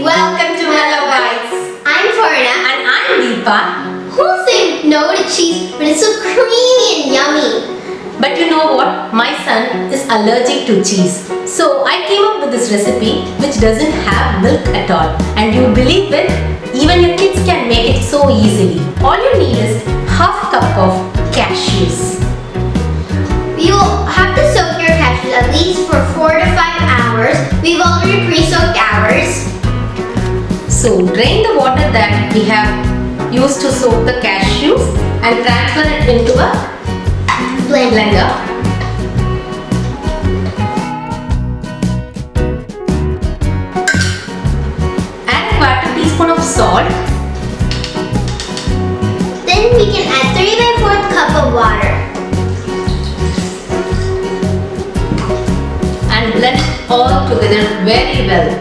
Welcome to MellowBites. I'm Farina. And I'm Deepa. Who'll say no to cheese when it's so creamy and yummy? But you know what? My son is allergic to cheese. So I came up with this recipe which doesn't have milk at all. And you believe it? Even your kids can make it so easily. All you need is half cup of cashews. You'll have to soak your cashews at least for 4 to 5 hours. We've already pre-soaked ours. So drain the water that we have used to soak the cashews and transfer it into a blender. Add a 1/4 teaspoon of salt. Then we can add 3/4 cup of water. And blend it all together very well.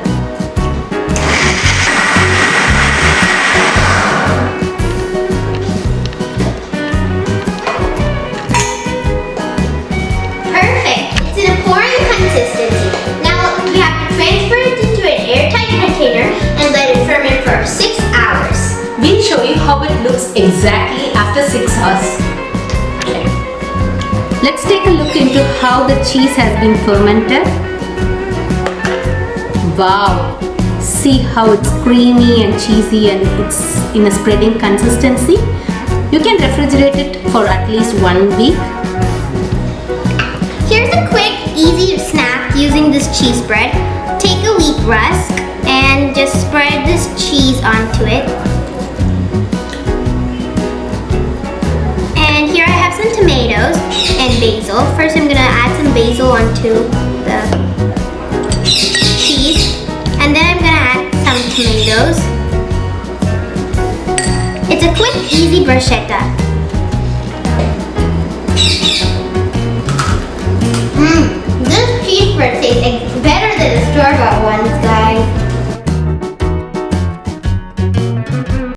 Perfect! It's in a pouring consistency. Now we have to transfer it into an airtight container and let it ferment for 6 hours. We'll show you how it looks exactly after 6 hours. Let's take a look into how the cheese has been fermented. Wow! See how it's creamy and cheesy and it's in a spreading consistency. You can refrigerate it for at least 1 week. Here's a quick, easy snack using this cheese bread. Take a wheat rusk and just spread this cheese onto it. And here I have some tomatoes and basil. First I'm gonna add some basil onto the cheese. And then I'm gonna add some tomatoes. It's a quick, easy bruschetta. This cheese bread tastes better than the store-bought ones, guys.